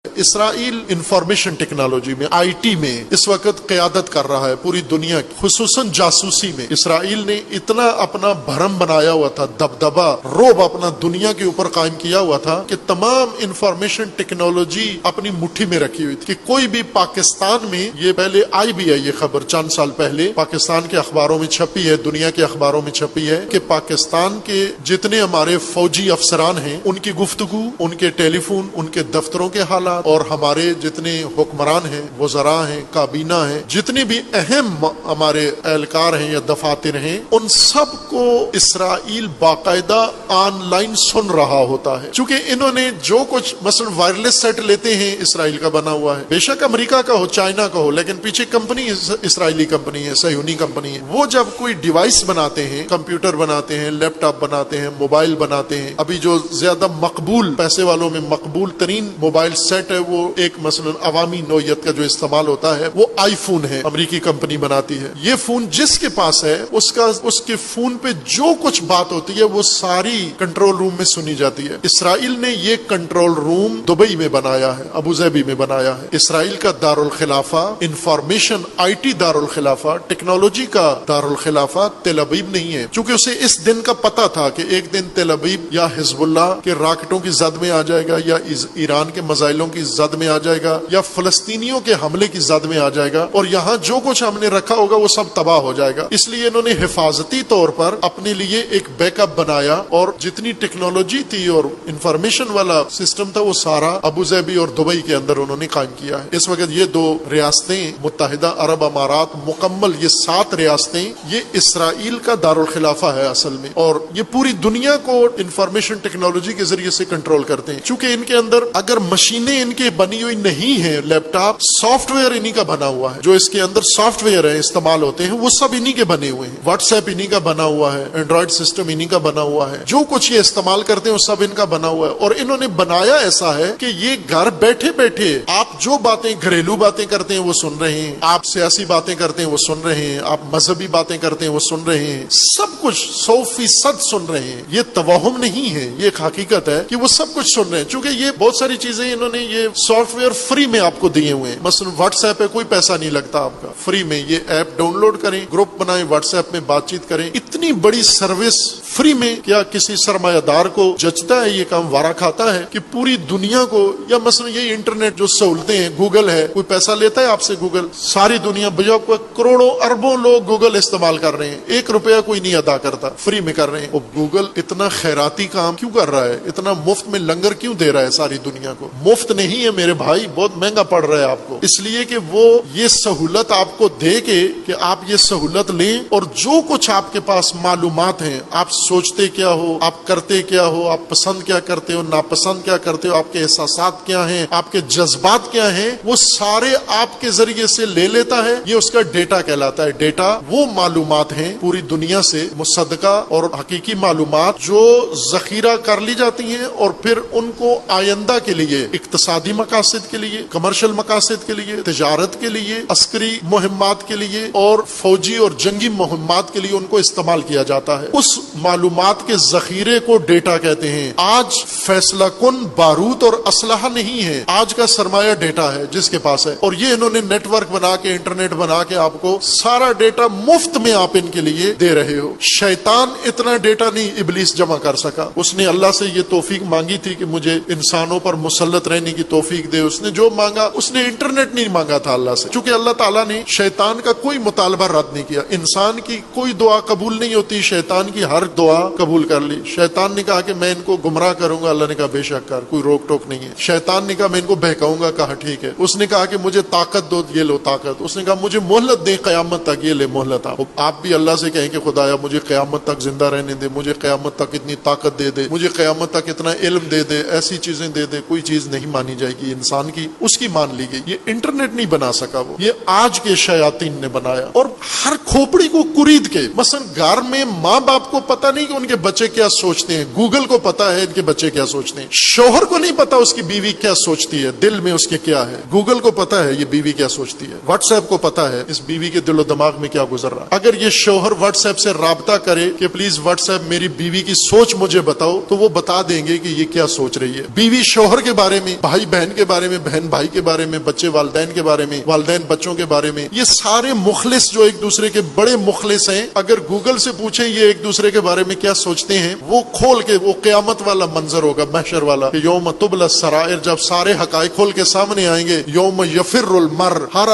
اسرائیل information technology میں آئی میں اس وقت قیادت کر رہا ہے پوری دنیا کی، خصوصاً جاسوسی میں۔ اسرائیل نے اتنا اپنا بھرم بنایا ہوا تھا، دبدبا رعب اپنا دنیا کے اوپر قائم کیا ہوا تھا کہ تمام انفارمیشن ٹیکنالوجی اپنی مٹھی میں رکھی ہوئی تھی کہ کوئی بھی پاکستان میں، یہ پہلے آئی بھی ہے یہ خبر چند سال پہلے پاکستان کے اخباروں میں چھپی ہے، دنیا کے اخباروں میں چھپی ہے کہ پاکستان کے جتنے ہمارے فوجی افسران ہیں ان کی گفتگو، ان کے ٹیلی فون، ان کے دفتروں کے حالات اور ہمارے جتنے حکمران ہیں، وزراء ہیں، کابینہ ہیں، جتنے بھی اہم ہمارے اہلکار ہیں یا دفاتر ہیں، ان سب کو اسرائیل باقاعدہ آن لائن سن رہا ہوتا ہے۔ چونکہ انہوں نے جو کچھ مثلا وائرلیس سیٹ لیتے ہیں اسرائیل کا بنا ہوا ہے، بے شک امریکہ کا ہو، چائنا کا ہو، لیکن پیچھے کمپنی اسرائیلی کمپنی ہے، صہیونی کمپنی ہے۔ وہ جب کوئی ڈیوائس بناتے ہیں، کمپیوٹر بناتے ہیں، لیپ ٹاپ بناتے ہیں، موبائل بناتے ہیں، ابھی جو زیادہ مقبول پیسے والوں میں مقبول ترین موبائل سیٹ ہے وہ ایک مثلا عوامی نوعیت کا جو استعمال ہوتا ہے وہ آئی فون ہے، امریکی کمپنی بناتی ہے۔ یہ فون جس کے پاس ہے اس کے فون پہ جو کچھ بات ہوتی ہے وہ ساری کنٹرول روم میں سنی جاتی ہے۔ اسرائیل نے یہ کنٹرول روم دبئی میں بنایا ہے، ابوظہبی میں بنایا ہے۔ اسرائیل کا دارالخلافہ، انفارمیشن آئی ٹی دارالخلافہ، ٹیکنالوجی کا دارالخلافہ تل ابیب نہیں ہے، چونکہ اسے اس دن کا پتا تھا کہ ایک دن تل ابیب یا حزب اللہ کے راکٹوں کی زد میں آ جائے گا، یا ایران کے میزائلوں کی زد میں آ جائے گا، یا فلسطینیوں کے حملے کی زد میں آ جائے گا، اور یہاں جو کچھ ہم نے رکھا ہوگا وہ سب تباہ ہو جائے گا۔ اس لیے انہوں نے حفاظتی طور پر اپنے لیے ایک بیک اپ بنایا، اور جتنی ٹیکنالوجی تھی اور انفارمیشن والا سسٹم تھا وہ سارا ابوظہبی اور دبئی کے اندر انہوں نے قائم کیا ہے۔ اس وقت یہ دو ریاستیں، متحدہ عرب امارات مکمل، یہ 7 ریاستیں، یہ اسرائیل کا دارالخلافہ ہے اصل میں، اور یہ پوری دنیا کو انفارمیشن ٹیکنالوجی کے ذریعے سے کنٹرول کرتے ہیں۔ چونکہ ان کے اندر اگر مشینیں ان کے بنی ہوئی نہیں ہیں، لیپ ٹاپ سافٹ ویئر انہی کا بنا ہوا ہے، جو اس کے اندر سافٹ ویئر ہے استعمال ہوتے ہیں وہ سب انہی کے بنے ہوئے ہیں، واٹس ایپ انہی کا بنا ہوا ہے، اینڈرائڈ سسٹم انہی کا بنا ہوا ہے، جو کچھ یہ استعمال کرتے ہیں وہ سب ان کا بنا ہوا ہے۔ اور انہوں نے بنایا ایسا ہے کہ یہ گھر بیٹھے بیٹھے آپ جو باتیں، گھریلو باتیں کرتے ہیں وہ سن رہے ہیں، آپ سیاسی باتیں کرتے ہیں وہ سن رہے ہیں، آپ مذہبی باتیں کرتے ہیں وہ سن رہے ہیں، سب کچھ 100% سن رہے ہیں۔ یہ توہم نہیں ہے، یہ ایک حقیقت ہے کہ وہ سب کچھ سن رہے ہیں، چونکہ یہ بہت ساری چیزیں انہوں نے یہ سافٹ ویئر فری میں آپ کو دیے ہوئے ہیں۔ مثلا واٹس ایپ پہ کوئی پیسہ نہیں لگتا آپ کا، فری میں یہ ایپ ڈاؤن لوڈ کریں، گروپ بنائیں، واٹس ایپ میں بات چیت کریں۔ اتنی بڑی سروس فری میں، کیا کسی سرمایہ دار کو جچتا ہے یہ کام، وارا کھاتا ہے کہ پوری دنیا کو، یا مثلا یہ انٹرنیٹ جو سہولتیں ہیں، گوگل ہے، کوئی پیسہ لیتا ہے آپ سے گوگل؟ ساری دنیا بجا کروڑوں اربوں لوگ گوگل استعمال کر رہے ہیں، 1 روپیہ کوئی نہیں ادا کرتا، فری میں کر رہے ہیں۔ اور گوگل اتنا خیراتی کام کیوں کر رہا ہے، اتنا مفت میں لنگر کیوں دے رہا ہے ساری دنیا کو؟ مفت نہیں ہے میرے بھائی، بہت مہنگا پڑ رہا ہے آپ کو، اس لیے کہ وہ یہ سہولت آپ کو دے کے کہ آپ یہ سہولت لیں، اور جو کچھ آپ کے پاس معلومات ہیں، آپ سوچتے کیا ہو، آپ کرتے کیا ہو، آپ پسند کیا کرتے ہو، ناپسند کیا کرتے ہو، آپ کے احساسات کیا ہیں، آپ کے جذبات کیا ہیں، وہ سارے آپ کے ذریعے سے لے لیتا ہے۔ یہ اس کا ڈیٹا کہلاتا ہے۔ ڈیٹا وہ معلومات ہیں پوری دنیا سے مصدقہ اور حقیقی معلومات جو ذخیرہ کر لی جاتی ہیں، اور پھر ان کو آئندہ کے لیے، اقتصادی مقاصد کے لیے، کمرشل مقاصد کے لیے، تجارت کے لیے، عسکری مہمات کے لیے، اور فوجی اور جنگی مہمات کے لیے ان کو استعمال کیا جاتا ہے۔ اس معلومات کے ذخیرے کو ڈیٹا کہتے ہیں۔ آج فیصلہ کن بارود اور اسلحہ نہیں ہے، آج کا سرمایہ ڈیٹا ہے جس کے پاس ہے، اور یہ انہوں نے نیٹ ورک بنا کے، انٹرنیٹ بنا کے آپ کو سارا ڈیٹا مفت میں آپ ان کے لیے دے رہے ہو۔ شیطان اتنا ڈیٹا نہیں ابلیس جمع کر سکا، اس نے اللہ سے یہ توفیق مانگی تھی کہ مجھے انسانوں پر مسلط رہنے کی توفیق دے، اس نے جو مانگا، اس نے انٹرنیٹ نہیں مانگا تھا اللہ سے، چونکہ اللہ تعالیٰ نے شیطان کا کوئی مطالبہ رد نہیں کیا۔ انسان کی کوئی دعا قبول نہیں ہوتی، شیطان کی ہر دعا قبول کر لی۔ شیطان نے کہا کہ میں ان کو گمراہ کروں گا، اللہ نے کہا بے شک کر، کوئی روک ٹوک نہیں ہے۔ شیطان نے کہا میں ان کو بہکاؤں گا، کہا ٹھیک ہے۔ اس نے کہا کہ مجھے طاقت دو، یہ لو طاقت۔ اس نے کہا مجھے مہلت دے قیامت تک، یہ لے مہلت۔ آپ بھی اللہ سے کہیں کہ خدایا مجھے قیامت تک زندہ رہنے دے، مجھے قیامت تک اتنی طاقت دے دے، مجھے قیامت تک اتنا علم دے دے، ایسی چیزیں دے دے۔ کوئی چیز نہیں مانی جائے گی انسان کی، اس کی مان لی گئی۔ یہ انٹرنیٹ نہیں بنا سکا، وہ یہ آج کے شیاطین نے بنایا، اور ہر کھوپڑی کو کرید کے۔ مثلا گھر میں ماں باپ کو پتہ نہیں کہ ان کے بچے کیا سوچتے ہیں، گوگل کو پتا ہے ان کے بچے کیا سوچتے ہیں۔ شوہر کو نہیں پتا اس کی بیوی کیا سوچتی ہے، دل میں اس کے کیا ہے۔ گوگل کو پتا ہے یہ بیوی کیا سوچتی ہے، واٹس ایپ کو پتا ہے اس بیوی کے دل و دماغ میں کیا گزر رہا ہے۔ اگر یہ شوہر واٹس ایپ سے رابطہ کرے کہ پلیز واٹس ایپ میری بیوی کی سوچ مجھے بتاؤ، تو وہ بتا دیں گے کہ یہ کیا سوچ رہی ہے۔ بیوی شوہر کے بارے میں بھائی بہن کے بارے میں، بہن بھائی کے بارے میں، بچے والدین کے بارے میں، والدین بچوں کے بارے میں. یہ سارے مخلص جو ایک دوسرے کے بڑے مخلص ہیں، اگر گوگل سے پوچھیں یہ ایک دوسرے کے بارے میں کیا سوچتے ہیں، وہ کھول کے وہ قیامت والا منظر ہوگا، محشر والا، کہ یوم تبلی السرائر، جب سارے حقائق کھول کے سامنے آئیں گے. یوم یفر المر، ہر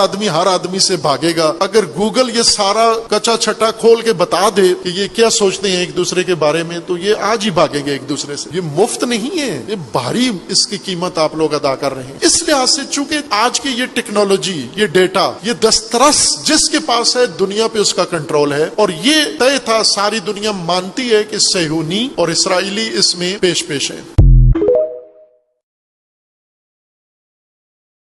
آدمی سے بھاگے گا. اگر گوگل یہ سارا کچا چھٹا کھول کے بتا دے کہ یہ کیا سوچتے ہیں ایک دوسرے کے بارے میں، تو یہ آج ہی بھاگیں گے ایک دوسرے سے. یہ مفت نہیں ہے، یہ بھاری اس کی قیمت آپ لوگ ادا کر رہے ہیں. اس لحاظ سے چونکہ آج کی یہ ٹیکنالوجی، یہ ڈیٹا، یہ دسترس جس کے پاس ہے، دنیا پہ اس کا کنٹرول ہے. اور یہ طے تھا، ساری دنیا مانتی ہے کہ صہیونی اور اسرائیلی اس میں پیش ہیں.